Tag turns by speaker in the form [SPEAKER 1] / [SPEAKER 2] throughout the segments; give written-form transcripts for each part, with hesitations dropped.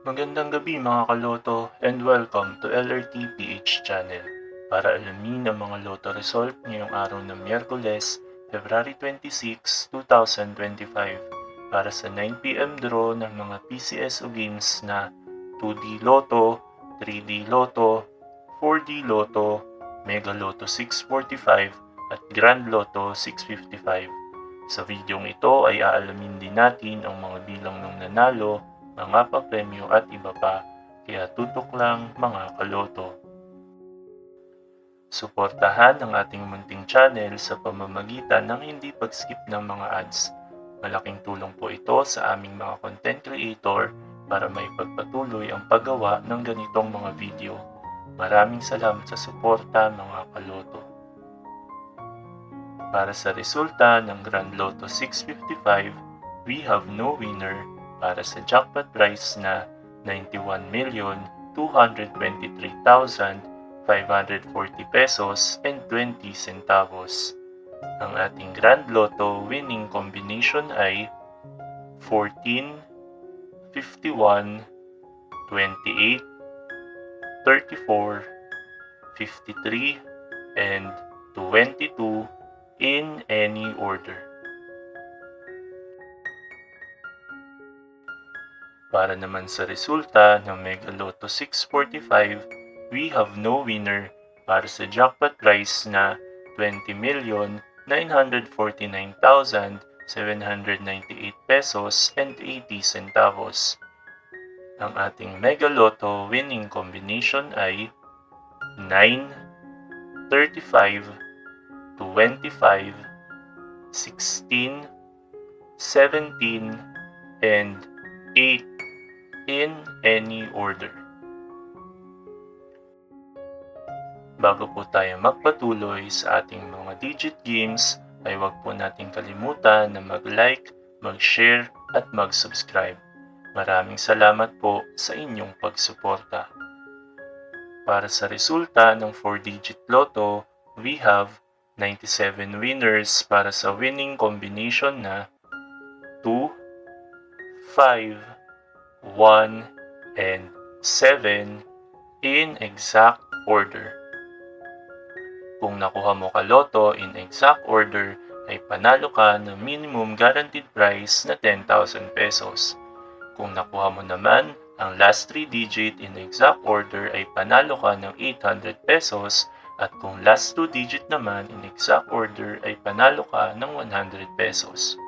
[SPEAKER 1] Magandang gabi mga kaloto and welcome to LRT PH channel para alamin ang mga loto result ngayong araw ng Miyerkules, February 26, 2025 para sa 9 PM draw ng mga PCSO games na 2D Lotto, 3D Lotto, 4D Lotto, Mega Lotto 645 at Grand Lotto 655. Sa videong ito ay aalamin din natin ang mga bilang ng nanalo, mga papremyo at iba pa, kaya tutok lang mga kaloto. Suportahan ang ating munting channel sa pamamagitan ng hindi pag-skip ng mga ads. Malaking tulong po ito sa aming mga content creator para may pagpatuloy ang paggawa ng ganitong mga video. Maraming salamat sa suporta mga kaloto. Para sa resulta ng Grand Lotto 655, we have no winner para sa jackpot prize na 91,223,540 pesos and 20 centavos. Ang ating Grand Lotto winning combination ay 14, 51, 28, 34, 53, and 22 in any order. Para naman sa resulta ng Mega Lotto 645, we have no winner para sa jackpot prize na 20,949,798 pesos and 80 centavos. Ang ating Mega Lotto winning combination ay 9, 35, 25, 16, 17, and 8 in any order. Bago po tayo magpatuloy sa ating mga digit games, ay huwag po nating kalimutan na mag-like, mag-share at mag-subscribe. Maraming salamat po sa inyong pagsuporta. Para sa resulta ng 4-digit Lotto, we have 97 winners para sa winning combination na 2, 5, 1, and 7 in exact order. Kung nakuha mo ka loto in exact order, ay panalo ka ng minimum guaranteed prize na 10,000 pesos. Kung nakuha mo naman ang last 3 digit in exact order, ay panalo ka ng 800 pesos at kung last 2 digit naman in exact order, ay panalo ka ng 100 pesos.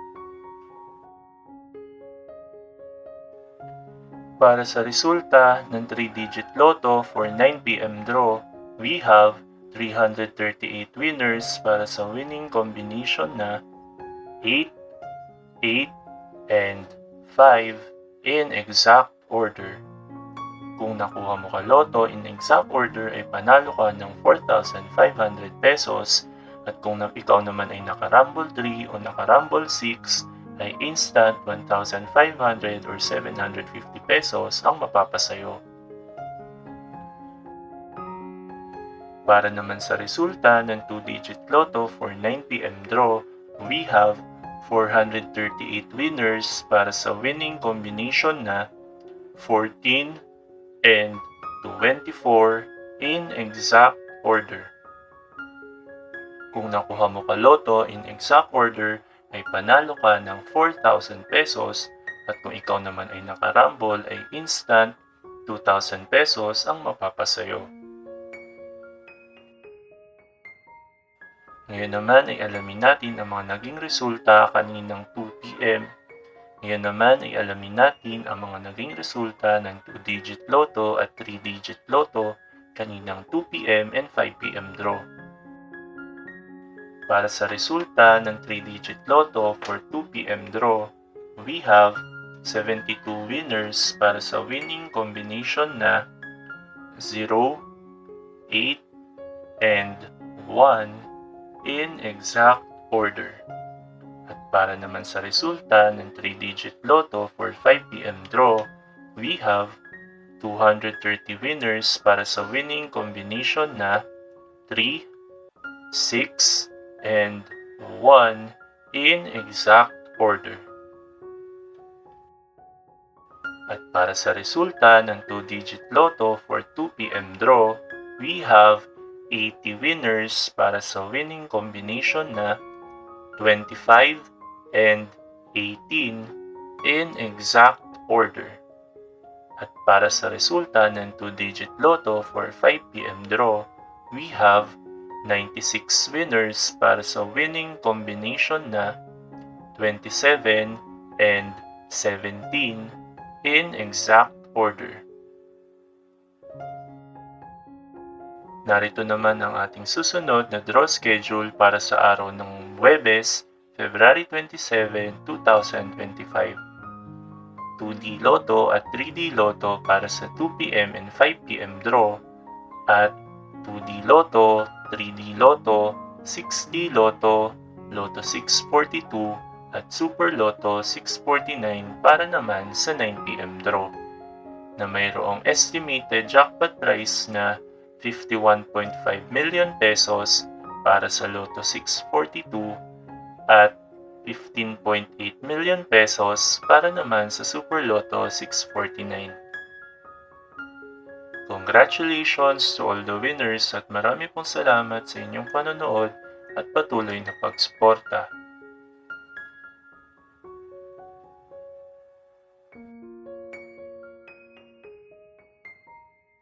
[SPEAKER 1] Para sa resulta ng 3-digit Lotto for 9 PM draw, we have 338 winners para sa winning combination na 8, 8, and 5 in exact order. Kung nakuha mo ka Lotto in exact order, ay panalo ka ng 4,500 pesos at kung ikaw naman ay naka-rumble 3 o naka-rumble 6, ay instant 1,500 or 750 pesos ang mapapasayo. Para naman sa resulta ng 2-digit Lotto for 9 PM draw, we have 438 winners para sa winning combination na 14 and 24 in exact order. Kung nakuha mo ka Lotto in exact order, ay panalo ka ng 4,000 pesos at kung ikaw naman ay nakarambol, ay instant 2,000 pesos ang mapapasayo. Ngayon naman ay alamin natin ang mga naging resulta kaninang 2 PM. Ngayon naman ay alamin natin ang mga naging resulta ng 2-digit Lotto at 3-digit Lotto kaninang 2 PM and 5 PM draw. Para sa resulta ng 3-digit Lotto for 2 PM draw, we have 72 winners para sa winning combination na 0, 8, and 1 in exact order. At para naman sa resulta ng 3-digit Lotto for 5 PM draw, we have 230 winners para sa winning combination na 3, 6, and 1 in exact order. At para sa resulta ng 2-digit Lotto for 2 p.m. draw, we have 80 winners para sa winning combination na 25 and 18 in exact order. At para sa resulta ng 2-digit Lotto for 5 p.m. draw, we have 96 winners para sa winning combination na 27 and 17 in exact order. Narito naman ang ating susunod na draw schedule para sa araw ng Huwebes, February 27, 2025. 2D Lotto at 3D Lotto para sa 2 p.m. and 5 p.m. draw at 2D Lotto, 3D Lotto, 6D Lotto, Lotto 642 at Super Lotto 649 para naman sa 9 p.m. draw na mayroong estimated jackpot price na 51.5 million pesos para sa Lotto 642 at 15.8 million pesos para naman sa Super Lotto 649. Congratulations to all the winners at marami pong salamat sa inyong panonood at patuloy na pagsuporta.